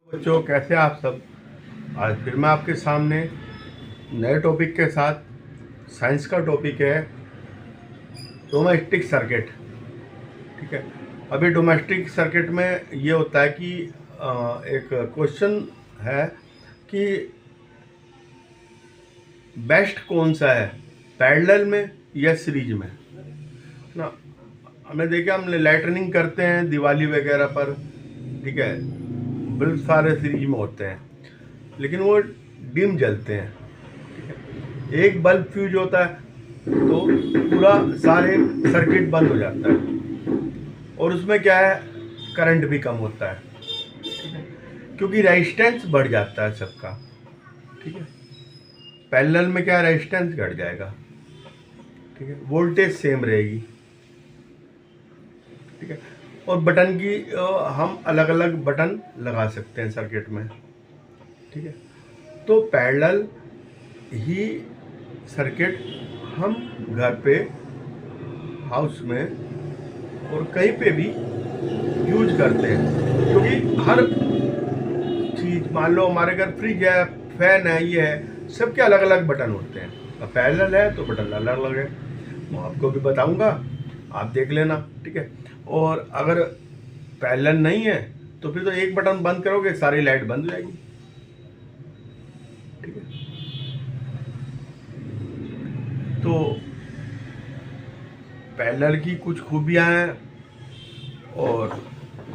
बच्चों, कैसे आप सब। आज फिर मैं आपके सामने नए टॉपिक के साथ। साइंस का टॉपिक है डोमेस्टिक सर्किट। ठीक है। अभी डोमेस्टिक सर्किट में ये होता है कि एक क्वेश्चन है कि बेस्ट कौन सा है, पैरेलल में या सीरीज में ना। हमने देखा, हम लाइटनिंग करते हैं दिवाली वगैरह पर। ठीक है। बल्ब सारे सीरीज में होते हैं, लेकिन वो डिम जलते हैं। एक बल्ब फ्यूज होता है तो पूरा सारे सर्किट बंद हो जाता है, और उसमें क्या है, करंट भी कम होता है। ठीक है। क्योंकि रेजिस्टेंस बढ़ जाता है सबका। ठीक है। पैरेलल में क्या, रेजिस्टेंस घट जाएगा। ठीक है। वोल्टेज सेम रहेगी। ठीक है। और बटन की हम अलग अलग बटन लगा सकते हैं सर्किट में। ठीक है। तो पैरेलल ही सर्किट हम घर पे, हाउस में और कहीं पे भी यूज करते हैं, क्योंकि हर चीज़, मान लो हमारे घर फ्रिज है, फैन है, ये है, सबके अलग अलग बटन होते हैं। अब पैरेलल है तो बटन अलग अलग है, मैं आपको भी बताऊंगा, आप देख लेना। ठीक है। और अगर पैरेलल नहीं है तो फिर तो एक बटन बंद करोगे, सारी लाइट बंद हो जाएगी। ठीक है। तो पैरेलल की कुछ खूबियां हैं और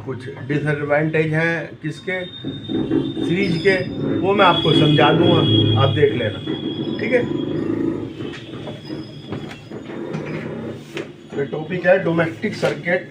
कुछ डिसएडवांटेज हैं किसके, सीरीज के, वो मैं आपको समझा दूंगा, आप देख लेना। ठीक है। तो टॉपिक है डोमेस्टिक सर्किट।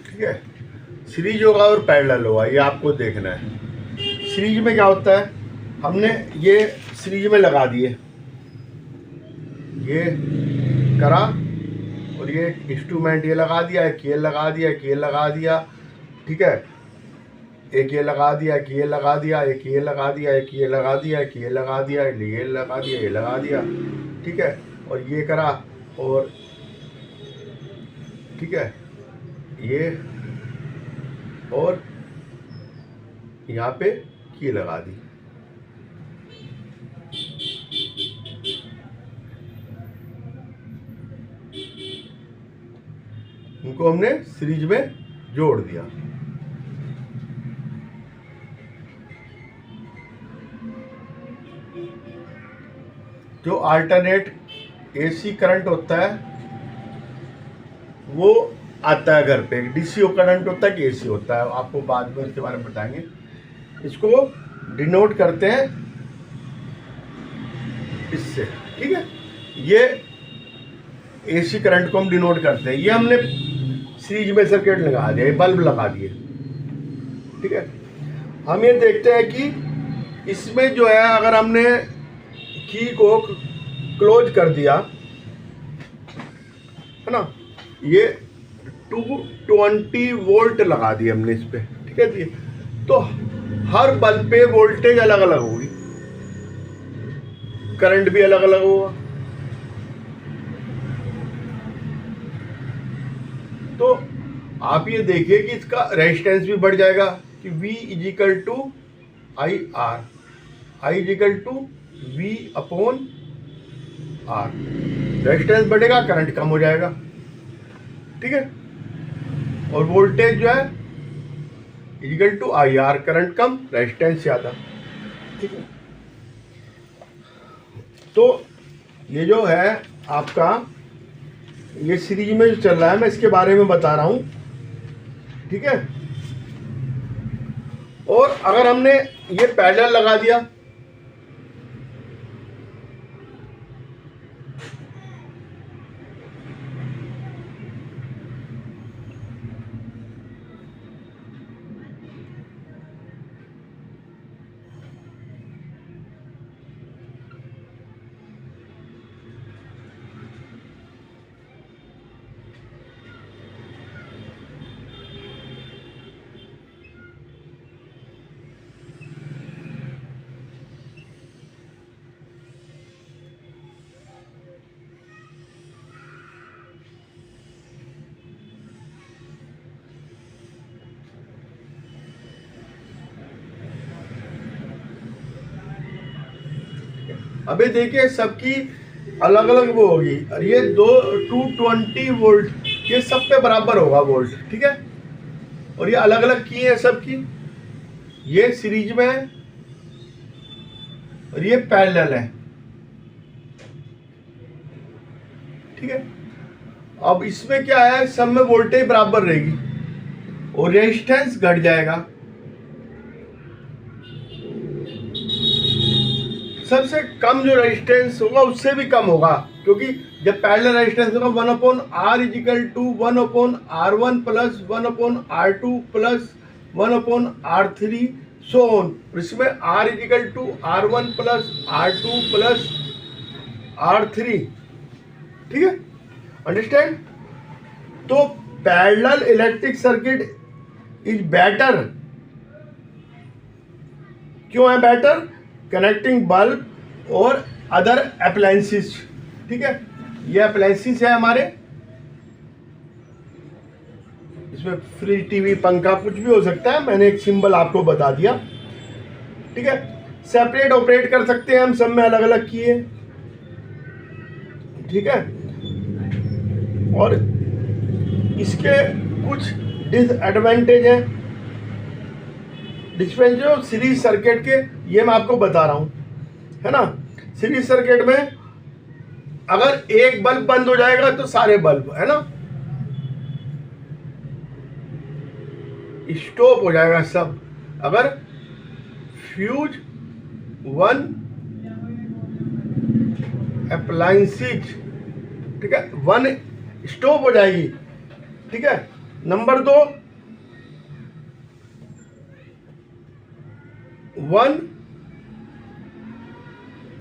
ठीक है। सीरीज होगा और पैरेलल होगा, ये आपको देखना है। सीरीज में क्या होता है, हमने ये सीरीज में लगा दिए, ये करा, और ये इंस्ट्रूमेंट ये लगा दिया, एक ये लगा दिया, एक ये लगा दिया। ठीक है। एक ये लगा दिया, एक ये लगा दिया, एक ये लगा दिया, एक ये लगा दिया, एक ये लगा दिया, ये लगा दिया, ये लगा दिया। ठीक है। और ये करा, और ठीक है, ये, और यहाँ पे की लगा दी। इनको हमने सीरीज में जोड़ दिया। जो अल्टरनेट एसी करंट होता है वो आता है घर पे। डीसी करंट होता है कि एसी होता है, आपको बाद में इसके बारे में बताएंगे। इसको डिनोट करते हैं इससे। ठीक है। ये एसी करंट को हम डिनोट करते हैं। ये हमने सीरीज में सर्किट लगा दिया, बल्ब लगा दिए। ठीक है। हम ये देखते हैं कि इसमें जो है, अगर हमने की को क्लोज कर दिया है ना, ये 220 वोल्ट लगा दिए हमने इस पे। ठीक है जी। तो हर बल्ब पे वोल्टेज अलग अलग होगी, करंट भी अलग अलग होगा। तो आप ये देखिए कि इसका रेजिस्टेंस भी बढ़ जाएगा, कि V is equal to I R, I is equal to V upon R. Resistance बढ़ेगा, करंट कम हो जाएगा। ठीक है। और वोल्टेज जो है is equal to I R, current कम, रेजिस्टेंस ज़्यादा। ठीक है। तो ये जो है आपका, ये सीरीज में जो चल रहा है, मैं इसके बारे में बता रहा हूं। ठीक है। और अगर हमने ये पैरेलल लगा दिया, अभी देखिए सबकी अलग अलग वो होगी, और ये 220 वोल्ट, ये सब पे बराबर होगा वोल्ट, ठीक है। और ये अलग अलग की है सबकी, ये सीरीज में है और ये पैरेलल है, ठीक है। अब इसमें क्या है, सब में वोल्टेज बराबर रहेगी और रेजिस्टेंस घट जाएगा। सबसे कम जो रेजिस्टेंस होगा उससे भी कम होगा, क्योंकि जब पैरेलल रेजिस्टेंस होगा 1/R is equal to 1/R1 plus 1/R2 plus 1/R3 so on. इसमें R is equal to R1 plus R2 plus R3, ठीक है, अंडरस्टैंड। तो parallel electric circuit is better. क्यों है बेटर? कनेक्टिंग बल्ब और अदर अप्लायंसेस, ठीक है। ये अप्लायंसेस है हमारे, इसमें फ्रिज, टीवी, पंखा कुछ भी हो सकता है, मैंने एक सिंबल आपको बता दिया, ठीक है। सेपरेट ऑपरेट कर सकते हैं हम, सब में अलग अलग किए, ठीक है। और इसके कुछ डिसएडवांटेज हैं, डिफरेंस सीरीज सर्किट के, ये मैं आपको बता रहा हूं, है ना। सीरीज सर्किट में अगर एक बल्ब बंद हो जाएगा तो सारे बल्ब, है ना, स्टॉप हो जाएगा सब। अगर फ्यूज वन अप्लायंसेज, ठीक है, वन स्टॉप हो जाएगी, ठीक है। नंबर 2, वन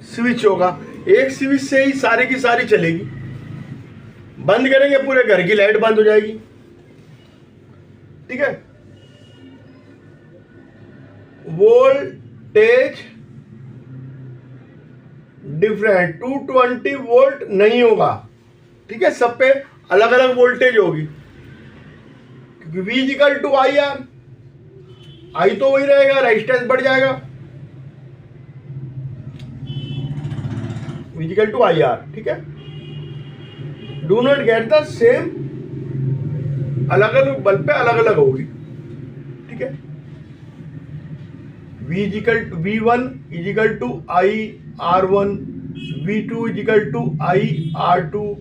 स्विच होगा, एक स्विच से ही सारी की सारी चलेगी। बंद करेंगे पूरे घर की लाइट बंद हो जाएगी, ठीक है। वोल्टेज डिफरेंट, 220 वोल्ट नहीं होगा, ठीक है। सब पे अलग अलग वोल्टेज होगी, क्योंकि V equal to I R, I तो वही रहेगा, रेजिस्टेंस बढ़ जाएगा, V equal to I R, ठीक है। Do not get the same, अलग अलग बल्ब पे अलग अलग होगी, ठीक है। V1 is equal to I R1, V2 is equal to I R2,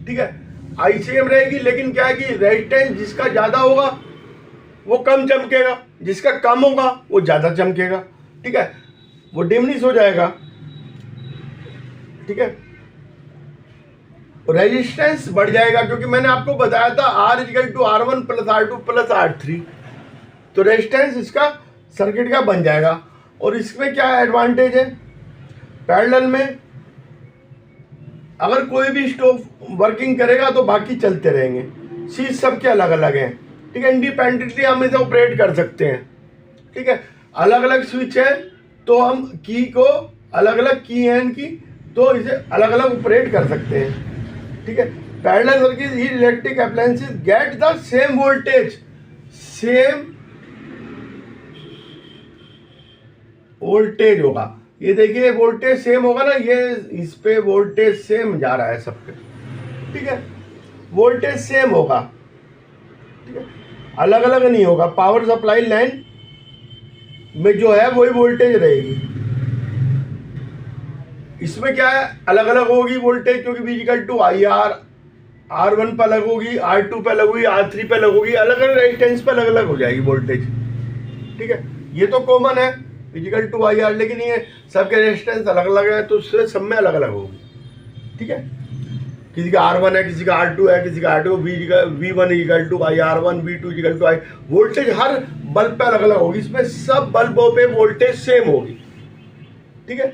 ठीक है। आई सेम रहेगी, लेकिन क्या है कि रेजिस्टेंस जिसका ज्यादा होगा वो कम चमकेगा, जिसका कम होगा वो ज्यादा चमकेगा, ठीक है। वो डिमनिश हो जाएगा, ठीक है। रेजिस्टेंस बढ़ जाएगा, क्योंकि मैंने आपको बताया था R is equal to R1 plus R2 plus R3, तो रेजिस्टेंस इसका सर्किट का बन जाएगा। और इसमें क्या एडवांटेज है, पैरेलल में अगर कोई भी स्टोव वर्किंग करेगा तो बाकी चलते रहेंगे, स्विच सबके अलग अलग हैं, ठीक है। इंडिपेंडेंटली हम इसे ऑपरेट कर सकते हैं, ठीक है। अलग अलग स्विच है तो हम की को अलग अलग की है इनकी, तो इसे अलग अलग ऑपरेट कर सकते हैं, ठीक है। Parallel circuit he electric appliances gate the same voltage, same voltage होगा। ये देखिए वोल्टेज सेम होगा ना, ये इस पे वोल्टेज सेम जा रहा है सब पे, ठीक है। वोल्टेज सेम होगा, ठीक है, अलग अलग नहीं होगा। पावर सप्लाई लाइन में जो है वही वोल्टेज रहेगी। इसमें क्या है, अलग अलग होगी वोल्टेज, क्योंकि V equal to I R, R1 पे अलग होगी, R2 पे अलग होगी, R3 पे अलग होगी, अलग अलग रेजिस्टेंस पे अलग अलग हो जाएगी वोल्टेज, ठीक है। ये तो कॉमन है फिजिकल टू आई आर, लेकिन ये सबके रेजिस्टेंस अलग अलग है, तो उससे सब में अलग अलग होगी, ठीक है। किसी का R1 है, किसी का R2 है, किसी का R2, V1 equal to I R1, V2 equal to I, voltage हर बल्ब पे अलग अलग होगी। इसमें सब बल्बों पे वोल्टेज सेम होगी, ठीक है।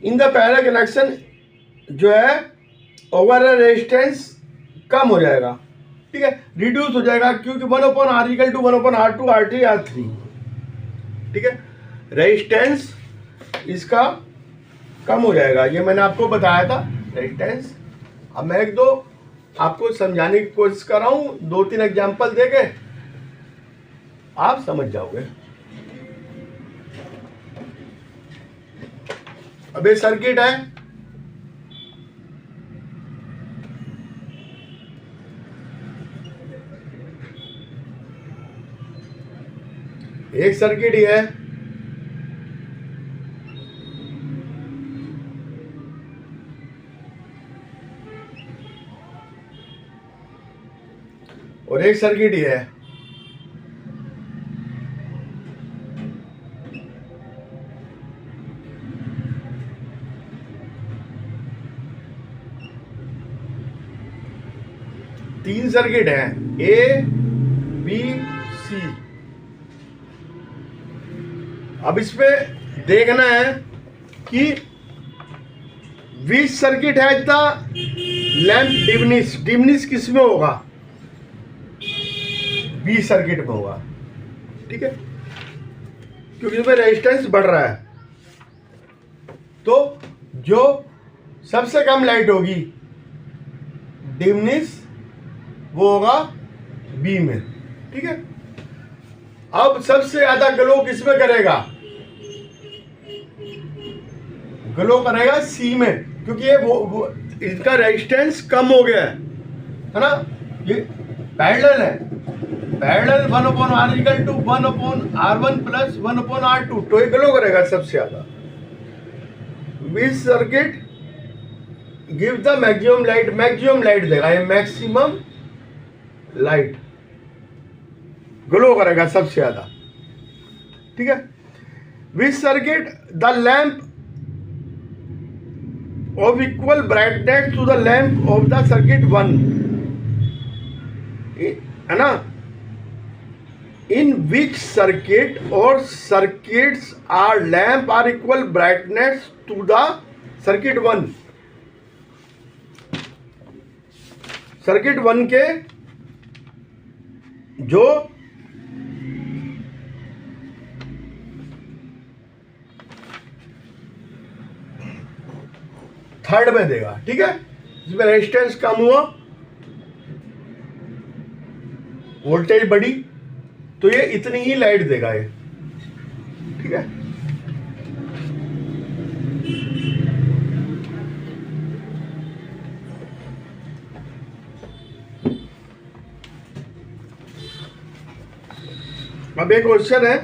इन द पैरेलल कनेक्शन जो है ओवरऑल रेजिस्टेंस कम हो जाएगा, ठीक है, रिड्यूस हो जाएगा, क्योंकि 1/R equal to 1/R2 R3 R3, ठीक है। रेजिस्टेंस इसका कम हो जाएगा, ये मैंने आपको बताया था रेजिस्टेंस। अब मैं एक दो आपको समझाने की कोशिश कर रहा हूँ, 2-3 एग्जाम्पल देके आप समझ जाओगे। अब ये सर्किट है, एक सर्किट ही है, और एक सर्किट ही है। तीन सर्किट है, ए बी सी। अब इसमें देखना है कि विच सर्किट है द लैंप डिमनिश। डिमनिश किस में होगा? बी सर्किट में होगा, ठीक है, क्योंकि इसमें रेजिस्टेंस बढ़ रहा है। तो जो सबसे कम लाइट होगी डिमनिश, वो होगा बी में, ठीक है। अब सबसे ज्यादा ग्लो किसमें करेगा? ग्लो करेगा सी में, क्योंकि ये वो इसका रेजिस्टेंस कम हो गया है ना। ये पैरेलल है, parallel 1/R equal to 1/R1 plus 1/R2, तो ये ग्लो करेगा सबसे ज्यादा। विच circuit give the maximum light? Maximum light देगा, ये मैक्सिमम लाइट ग्लो करेगा सबसे ज्यादा, ठीक है। Which circuit the lamp of equal brightness to the lamp of the circuit 1, है ना। इन विच सर्किट और circuits are lamp are equal brightness to the circuit 1। Circuit 1 के जो थर्ड में देगा, ठीक है, जिसमें रेजिस्टेंस कम हुआ, वोल्टेज बढ़ी, तो ये इतनी ही लाइट देगा ये, ठीक है। अब एक क्वेश्चन है,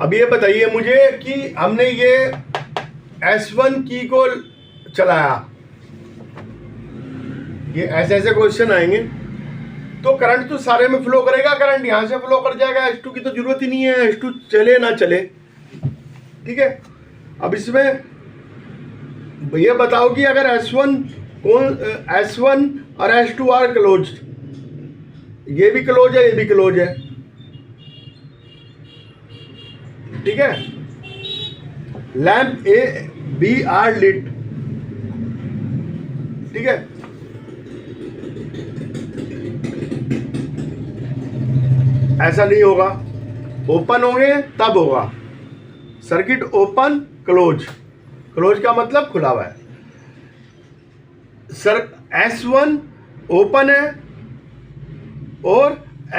अब ये बताइए मुझे कि हमने ये S1 की को चलाया, ये ऐसे ऐसे क्वेश्चन आएंगे, तो करंट तो सारे में फ्लो करेगा, करंट यहां से फ्लो कर जाएगा, S2 की तो जरूरत ही नहीं है, S2 चले ना चले, ठीक है। अब इसमें ये बताओ कि अगर S1 और S2 आर क्लोज, ये भी क्लोज है, ये भी क्लोज है, ठीक है। Lamp A B are lit, ठीक है। ऐसा नहीं होगा, ओपन होंगे तब होगा। सर्किट ओपन क्लोज, क्लोज का मतलब खुला हुआ है। सर S1 ओपन है और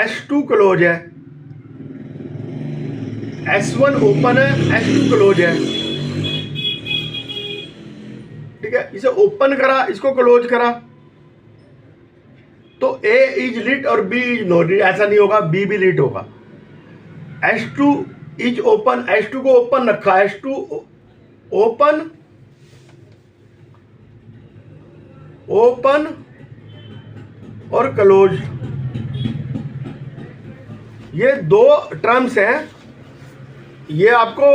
S2 क्लोज है, S1 ओपन है, S2 क्लोज है, ठीक है। इसे ओपन करा, इसको क्लोज करा, तो A इज लिट और B इज नो लिट, ऐसा नहीं होगा, B भी लिट होगा। S2 इज ओपन, S2 को ओपन रखा, S2 ओपन, ओपन और क्लोज, ये दो टर्म्स हैं, ये आपको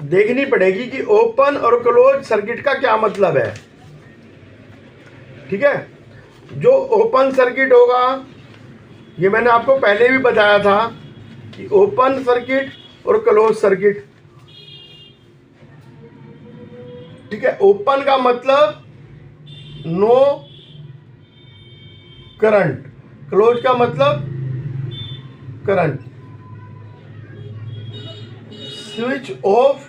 देखनी पड़ेगी कि ओपन और क्लोज सर्किट का क्या मतलब है, ठीक है। जो ओपन सर्किट होगा, ये मैंने आपको पहले भी बताया था कि ओपन सर्किट और क्लोज सर्किट। ठीक है, ओपन का मतलब नो करंट, क्लोज का मतलब current. Switch off,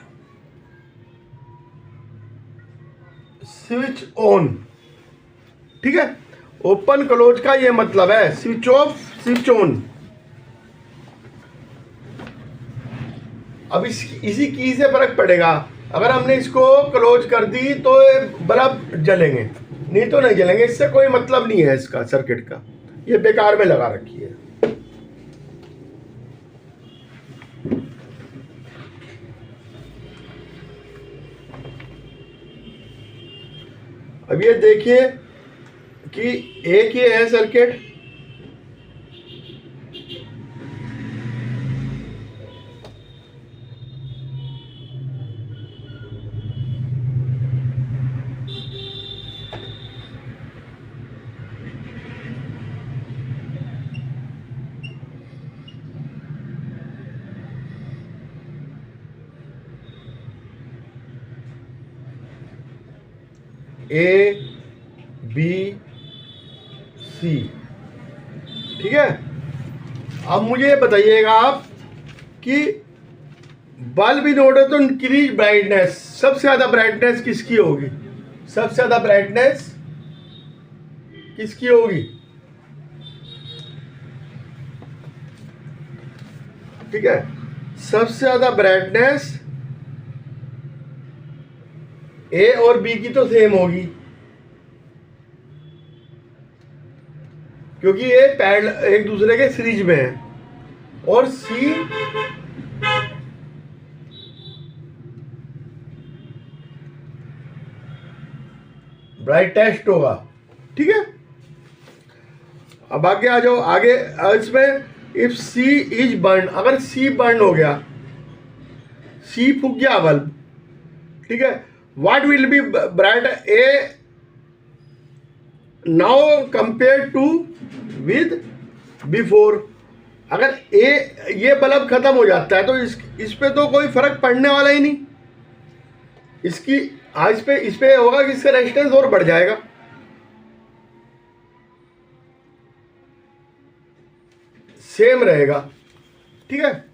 switch on. ठीक है, ओपन क्लोज का ये मतलब है, स्विच ऑफ स्विच ऑन। अब इसी की से फर्क पड़ेगा। अगर हमने इसको क्लोज कर दी तो बल्ब जलेंगे, नहीं तो नहीं जलेंगे। इससे कोई मतलब नहीं है इसका सर्किट का, ये बेकार में लगा रखी है। अब ये देखिए कि एक ये है सर्किट, ए बी सी। ठीक है, अब मुझे बताइएगा आप कि bulb in order to increase brightness, सबसे ज़्यादा ब्राइटनेस किसकी होगी? सबसे ज़्यादा ब्राइटनेस किसकी होगी? ठीक है, सबसे ज़्यादा ब्राइटनेस ए और बी की तो सेम होगी, क्योंकि ये एक दूसरे के सीरीज में है। और सी ब्राइटेस्ट होगा। ठीक है, अब आगे आ जाओ। आगे इसमें इफ सी इज बर्न, अगर सी बर्न हो गया, सी फूक गया बल्ब, ठीक है, what will be bright a now compare to with before. अगर ये बल्ब खत्म हो जाता है तो इस पे तो कोई फर्क पड़ने वाला ही नहीं। इसकी इस पे होगा कि इसका रेजिस्टेंस और बढ़ जाएगा। सेम रहेगा। ठीक है,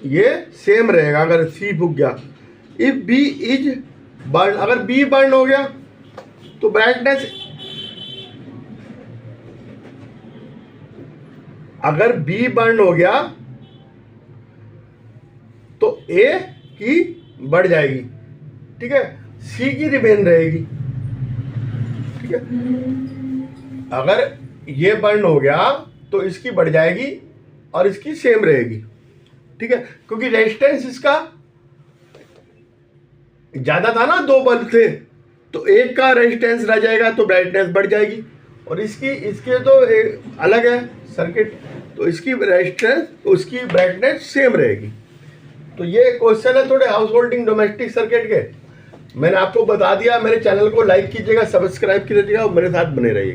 ये सेम रहेगा अगर सी फूक गया। इफ बी इज बर्न, अगर बी बर्न हो गया तो ब्राइटनेस, अगर बी बर्न हो गया तो ए की बढ़ जाएगी। ठीक है, सी की रिमेन रहेगी। ठीक है, अगर ये बर्न हो गया तो इसकी बढ़ जाएगी और इसकी सेम रहेगी। ठीक है, क्योंकि रेजिस्टेंस इसका ज्यादा था ना, दो बल्ब थे, तो एक का रेजिस्टेंस रह जाएगा तो ब्राइटनेस बढ़ जाएगी। और इसके तो अलग है सर्किट, तो इसकी रेजिस्टेंस, उसकी ब्राइटनेस सेम रहेगी। तो ये क्वेश्चन है थोड़े हाउस होल्डिंग डोमेस्टिक सर्किट के, मैंने आपको बता दिया। मेरे चैनल को लाइक कीजिएगा, सब्सक्राइब कीजिएगा और मेरे साथ बने रहिएगा।